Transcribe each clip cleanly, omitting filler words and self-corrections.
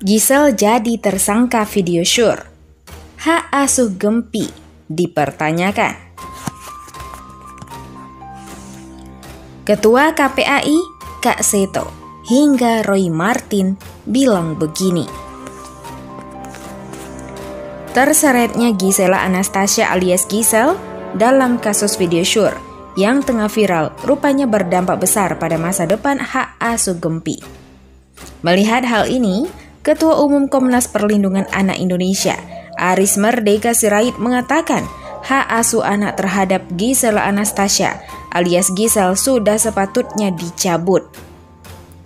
Gisel jadi tersangka video syur. Hak asuh Gempi dipertanyakan. Ketua KPAI, Kak Seto, hingga Roy Martin bilang begini. Terseretnya Gisela Anastasia alias Gisel dalam kasus video syur yang tengah viral rupanya berdampak besar pada masa depan hak asuh Gempi. Melihat hal ini, Ketua Umum Komnas Perlindungan Anak Indonesia, Aris Merdeka Sirait mengatakan hak asuh anak terhadap Gisela Anastasia alias Gisel sudah sepatutnya dicabut.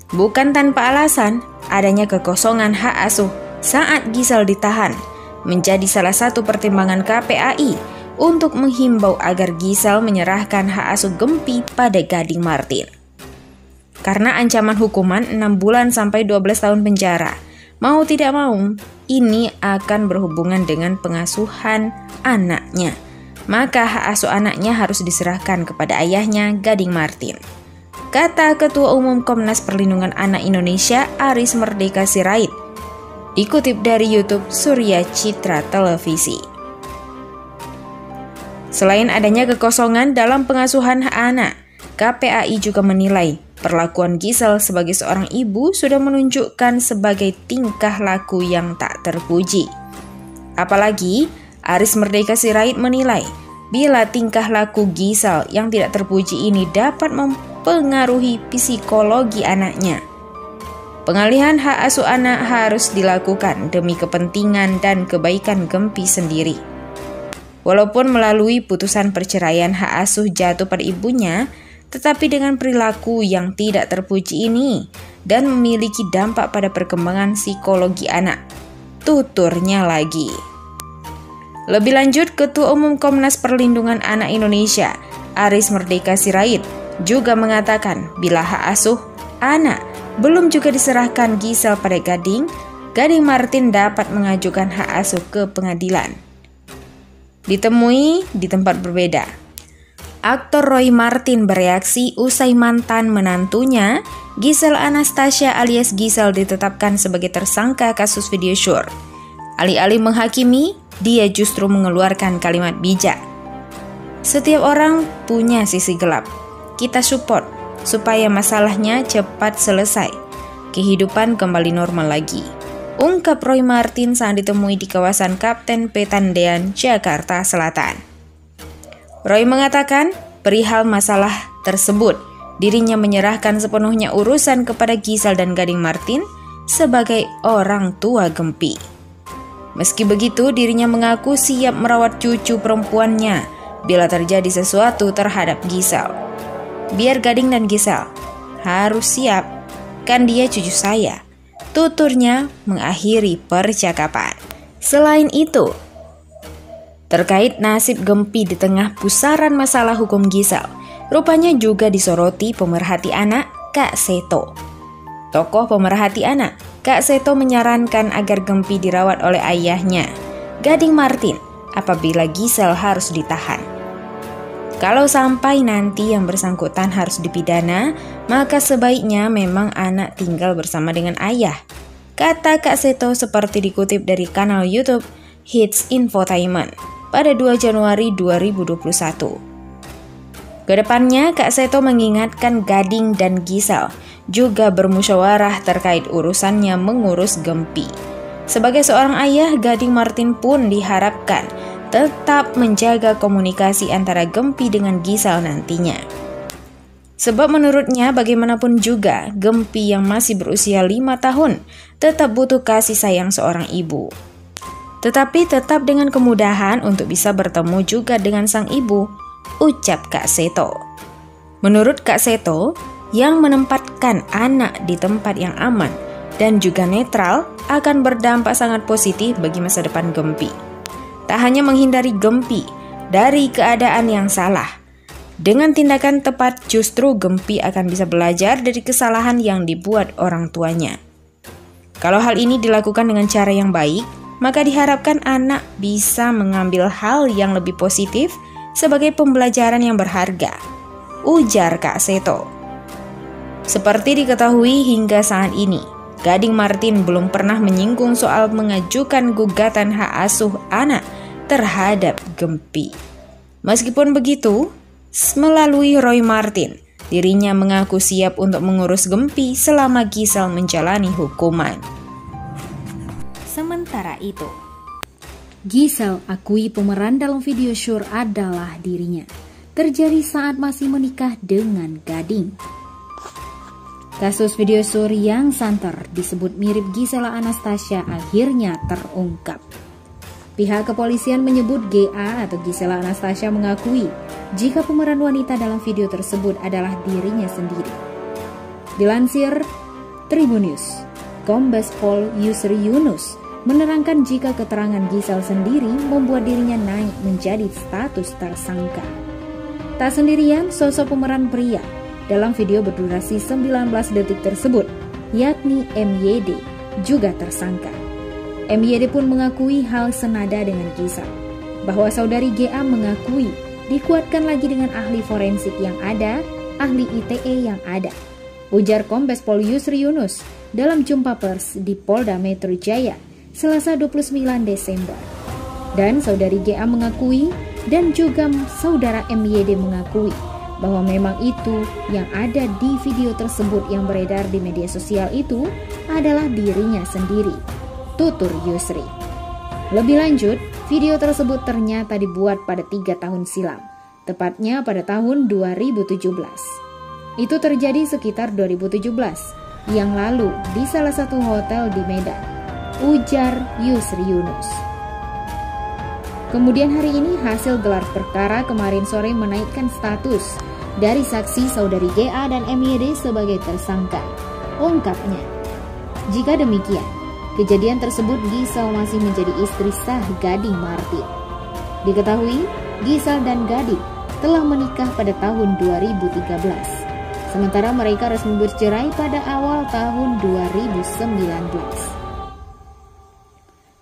Bukan tanpa alasan, adanya kekosongan hak asuh saat Gisel ditahan menjadi salah satu pertimbangan KPAI untuk menghimbau agar Gisel menyerahkan hak asuh Gempi pada Gading Martin. Karena ancaman hukuman 6 bulan sampai 12 tahun penjara, mau tidak mau, ini akan berhubungan dengan pengasuhan anaknya. Maka hak asuh anaknya harus diserahkan kepada ayahnya, Gading Martin. Kata Ketua Umum Komnas Perlindungan Anak Indonesia, Aris Merdeka Sirait, dikutip dari YouTube Surya Citra Televisi. Selain adanya kekosongan dalam pengasuhan hak anak, KPAI juga menilai perlakuan Gisel sebagai seorang ibu sudah menunjukkan sebagai tingkah laku yang tak terpuji. Apalagi, Aris Merdeka Sirait menilai bila tingkah laku Gisel yang tidak terpuji ini dapat mempengaruhi psikologi anaknya. Pengalihan hak asuh anak harus dilakukan demi kepentingan dan kebaikan Gempi sendiri. Walaupun melalui putusan perceraian hak asuh jatuh pada ibunya, tetapi dengan perilaku yang tidak terpuji ini dan memiliki dampak pada perkembangan psikologi anak, tuturnya lagi. Lebih lanjut, Ketua Umum Komnas Perlindungan Anak Indonesia, Aris Merdeka Sirait, juga mengatakan bila hak asuh anak belum juga diserahkan Gisel pada Gading Martin dapat mengajukan hak asuh ke pengadilan. Ditemui di tempat berbeda, aktor Roy Martin bereaksi usai mantan menantunya, Gisel Anastasia alias Gisel ditetapkan sebagai tersangka kasus video syur. Alih-alih menghakimi, dia justru mengeluarkan kalimat bijak. Setiap orang punya sisi gelap. Kita support supaya masalahnya cepat selesai. Kehidupan kembali normal lagi, ungkap Roy Martin saat ditemui di kawasan Kapten Petandean, Jakarta Selatan. Roy mengatakan perihal masalah tersebut, dirinya menyerahkan sepenuhnya urusan kepada Gisel dan Gading Martin sebagai orang tua Gempi. Meski begitu, dirinya mengaku siap merawat cucu perempuannya bila terjadi sesuatu terhadap Gisel. Biar Gading dan Gisel harus siap, kan dia cucu saya, tuturnya mengakhiri percakapan. Selain itu, terkait nasib Gempi di tengah pusaran masalah hukum Gisel, rupanya juga disoroti pemerhati anak Kak Seto. Tokoh pemerhati anak, Kak Seto menyarankan agar Gempi dirawat oleh ayahnya, Gading Martin, apabila Gisel harus ditahan. Kalau sampai nanti yang bersangkutan harus dipidana, maka sebaiknya memang anak tinggal bersama dengan ayah, kata Kak Seto seperti dikutip dari kanal YouTube Hits Infotainment pada 2 Januari 2021. Kedepannya, Kak Seto mengingatkan Gading dan Gisel juga bermusyawarah terkait urusannya mengurus Gempi. Sebagai seorang ayah, Gading Martin pun diharapkan tetap menjaga komunikasi antara Gempi dengan Gisel nantinya. Sebab menurutnya bagaimanapun juga, Gempi yang masih berusia 5 tahun tetap butuh kasih sayang seorang ibu. Tetapi tetap dengan kemudahan untuk bisa bertemu juga dengan sang ibu, ucap Kak Seto. Menurut Kak Seto, yang menempatkan anak di tempat yang aman dan juga netral akan berdampak sangat positif bagi masa depan Gempi. Tak hanya menghindari Gempi dari keadaan yang salah, dengan tindakan tepat justru Gempi akan bisa belajar dari kesalahan yang dibuat orang tuanya. Kalau hal ini dilakukan dengan cara yang baik, maka diharapkan anak bisa mengambil hal yang lebih positif sebagai pembelajaran yang berharga, ujar Kak Seto. Seperti diketahui hingga saat ini, Gading Martin belum pernah menyinggung soal mengajukan gugatan hak asuh anak terhadap Gempi. Meskipun begitu, melalui Roy Martin, dirinya mengaku siap untuk mengurus Gempi selama Gisel menjalani hukuman. Sementara itu, Gisel akui pemeran dalam video Sure adalah dirinya. Terjadi saat masih menikah dengan Gading. Kasus video Sure yang santer disebut mirip Gisela Anastasia akhirnya terungkap. Pihak kepolisian menyebut GA atau Gisela Anastasia mengakui jika pemeran wanita dalam video tersebut adalah dirinya sendiri. Dilansir Tribunnews, Kombes Pol Yusri Yunus menerangkan jika keterangan Gisel sendiri membuat dirinya naik menjadi status tersangka. Tak sendirian, sosok pemeran pria dalam video berdurasi 19 detik tersebut, yakni MYD, juga tersangka. MYD pun mengakui hal senada dengan Gisel, bahwa saudari GA mengakui dikuatkan lagi dengan ahli forensik yang ada, ahli ITE yang ada, ujar Kombes Pol Yusri Yunus dalam jumpa pers di Polda Metro Jaya, Selasa 29 Desember. Dan saudari GA mengakui dan juga saudara MYD mengakui bahwa memang itu yang ada di video tersebut yang beredar di media sosial itu adalah dirinya sendiri, tutur Yusri. Lebih lanjut, video tersebut ternyata dibuat pada 3 tahun silam, tepatnya pada tahun 2017. Itu terjadi sekitar 2017 yang lalu di salah satu hotel di Medan, ujar Yusri Yunus. Kemudian hari ini hasil gelar perkara kemarin sore menaikkan status dari saksi saudari GA dan MYD sebagai tersangka, ungkapnya. Jika demikian, kejadian tersebut Gisel masih menjadi istri sah Gading Martin. Diketahui, Gisel dan Gading telah menikah pada tahun 2013. Sementara mereka resmi bercerai pada awal tahun 2019.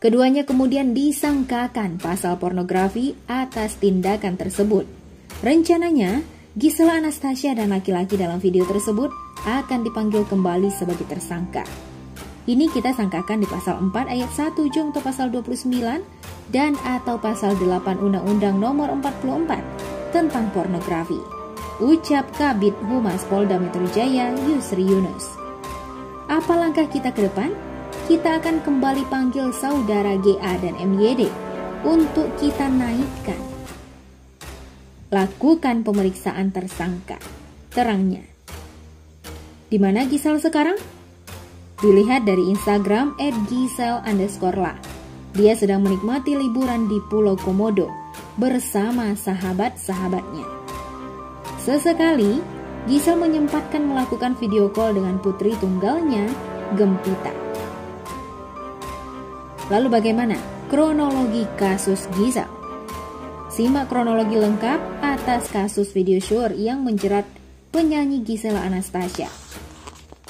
Keduanya kemudian disangkakan pasal pornografi atas tindakan tersebut. Rencananya, Gisela Anastasia dan laki-laki dalam video tersebut akan dipanggil kembali sebagai tersangka. Ini kita sangkakan di pasal 4 ayat 1 junto pasal 29 dan atau pasal 8 Undang-Undang Nomor 44 tentang pornografi, ucap Kabid Humas Polda Metro Jaya Yusri Yunus. Apa langkah kita ke depan? Kita akan kembali panggil saudara GA dan MYD untuk kita naikkan. Lakukan pemeriksaan tersangka, terangnya. Di mana Gisel sekarang? Dilihat dari Instagram @gisel_la. Dia sedang menikmati liburan di Pulau Komodo bersama sahabat-sahabatnya. Sesekali, Gisel menyempatkan melakukan video call dengan putri tunggalnya, Gempita. Lalu bagaimana kronologi kasus Gisel? Simak kronologi lengkap atas kasus video Sure yang menjerat penyanyi Gisela Anastasia